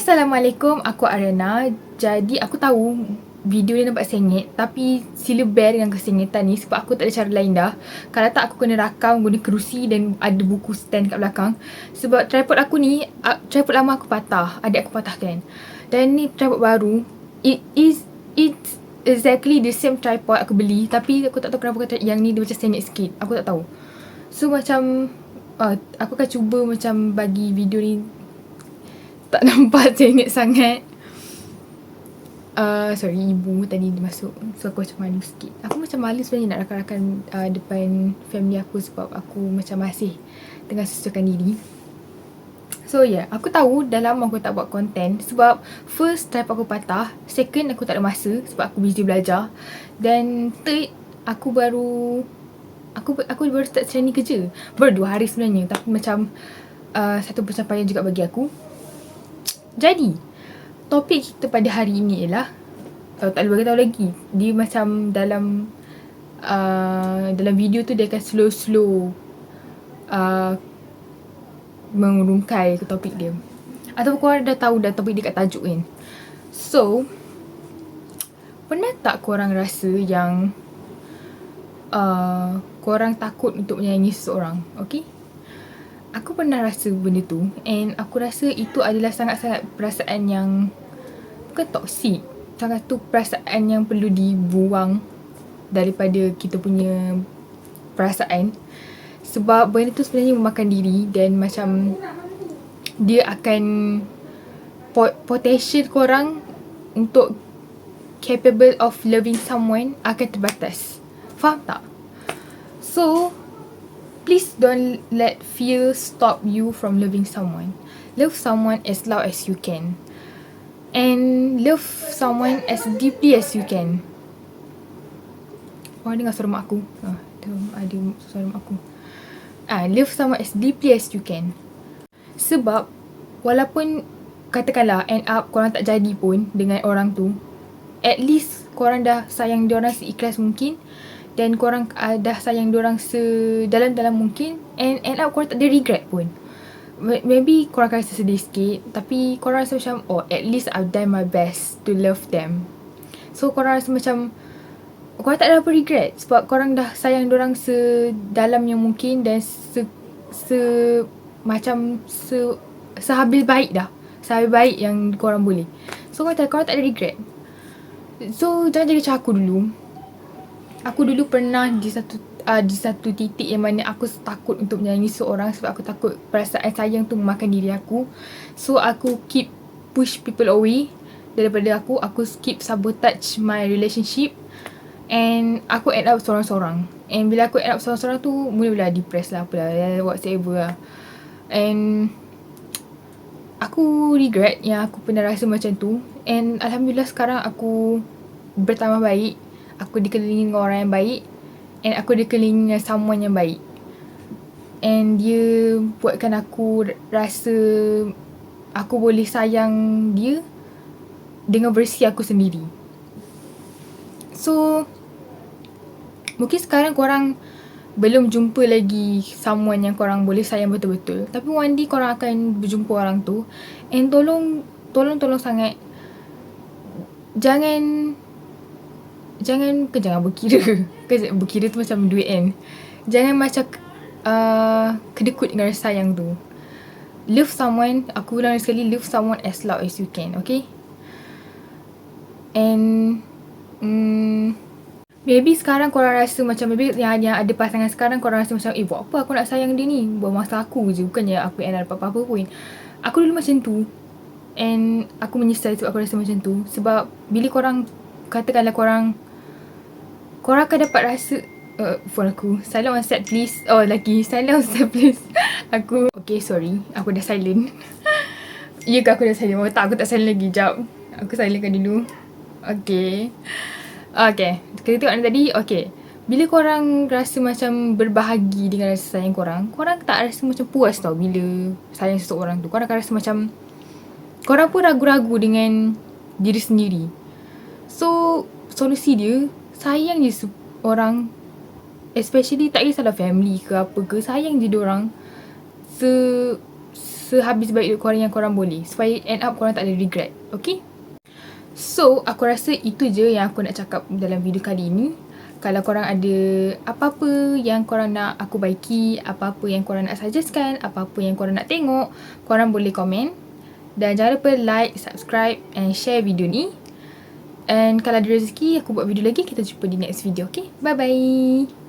Assalamualaikum, aku Ariana. Jadi aku tahu video ni nampak sengit, tapi sila bear dengan kesengitan ni sebab aku tak ada cara lain dah. Kalau tak aku kena rakam guna kerusi dan ada buku stand kat belakang. Sebab tripod aku ni, tripod lama aku patah, adik aku patahkan. Dan ni tripod baru. It's exactly the same tripod aku beli, tapi aku tak tahu kenapa yang ni dia macam sengit sikit. Aku tak tahu. So macam aku akan cuba macam bagi video ni tak nampak sengit sangat. Sorry, ibu tadi dia masuk. So aku macam malu sikit. Aku macam malu sebenarnya nak rakan-rakan depan family aku sebab aku macam masih tengah sesuaikan diri. So aku tahu dah lama aku tak buat konten sebab first tripod aku patah, second aku tak ada masa sebab aku busy belajar, dan third aku baru start training kerja. Baru 2 hari sebenarnya, tapi macam satu pencapaian juga bagi aku. Jadi, topik kita pada hari ini ialah, tak boleh bagi tahu lagi. Dia macam dalam video tu dia akan slow mengurungkai ke topik dia. Atau korang dah tahu dah topik dia kat tajuk kan. So, pernah tak korang rasa yang korang takut untuk menyayangi seseorang? Okay? Aku pernah rasa benda tu, and aku rasa itu adalah sangat-sangat perasaan yang bukan toksik. Sangat tu perasaan yang perlu dibuang daripada kita punya perasaan. Sebab benda tu sebenarnya memakan diri, dan macam dia akan potential korang untuk capable of loving someone akan terbatas. Faham tak? So, please don't let fear stop you from loving someone. Love someone as loud as you can. And love someone as deeply as you can. Korang dengar suara mak aku? Ada suara mak aku. Love someone as deeply as you can. Sebab walaupun katakanlah end up korang tak jadi pun dengan orang tu, at least korang dah sayang diorang seikhlas mungkin, dan korang dah sayang diorang sedalam-dalam mungkin, and end up korang tak ada regret pun. Maybe korang akan rasa sedih sikit, tapi korang rasa macam, at least I've done my best to love them. So korang rasa macam korang tak ada apa regret sebab korang dah sayang diorang sedalam yang mungkin, dan sehabil baik dah. Sehabil baik yang korang boleh. So korang tak ada regret. So jangan jadi macam aku dulu. Aku dulu pernah di satu titik yang mana aku takut untuk menyayangi seorang sebab aku takut perasaan sayang tu memakan diri aku. So aku keep push people away daripada aku. Aku keep sabotage my relationship, and aku end up sorang-sorang. And bila aku end up sorang-sorang tu, mula-mula depressed lah, apalah, whatsoever lah. And aku regret yang aku pernah rasa macam tu. And Alhamdulillah sekarang aku bertambah baik. Aku dikelilingi dengan orang yang baik, and aku dikelilingi dengan someone yang baik. And dia buatkan aku rasa aku boleh sayang dia dengan versi aku sendiri. So, mungkin sekarang korang belum jumpa lagi someone yang korang boleh sayang betul-betul, tapi one day korang akan berjumpa orang tu. And tolong sangat, jangan berkira. Berkira tu macam duit kan. Jangan macam kedekut dengan rasa sayang tu. Love someone, aku ulang sekali, love someone as loud as you can, okay? And maybe sekarang korang rasa macam, maybe yang ada pasangan sekarang, korang rasa macam, buat apa aku nak sayang dia ni? Buat masa aku je, bukannya aku yang nak dapat apa-apa pun. Aku dulu macam tu, and aku menyesal sebab aku rasa macam tu. Sebab bila korang, katakanlah korang akan dapat rasa phone aku, silent on set please. Lagi silent on set please. Okay, sorry, aku dah silent. Ya ke aku dah silent? Tak, aku tak silent lagi. Jap, aku silentkan dulu. Okay, kita tengok tadi. Okay, bila korang rasa macam berbahagi dengan rasa sayang korang tak rasa macam puas tau. Bila sayang seseorang tu, korang akan rasa macam korang pun ragu-ragu dengan diri sendiri. So, solusi dia, sayang je orang, especially tak kisahlah family ke apa ke, sayang je diorang sehabis baik duit korang yang korang boleh, supaya end up korang tak ada regret. Okay? So, aku rasa itu je yang aku nak cakap dalam video kali ni. Kalau korang ada apa-apa yang korang nak aku baiki, apa-apa yang korang nak suggestkan, apa-apa yang korang nak tengok, korang boleh komen. Dan jangan lupa like, subscribe and share video ni. And kalau ada rezeki, aku buat video lagi. Kita jumpa di next video. Okay? Bye-bye.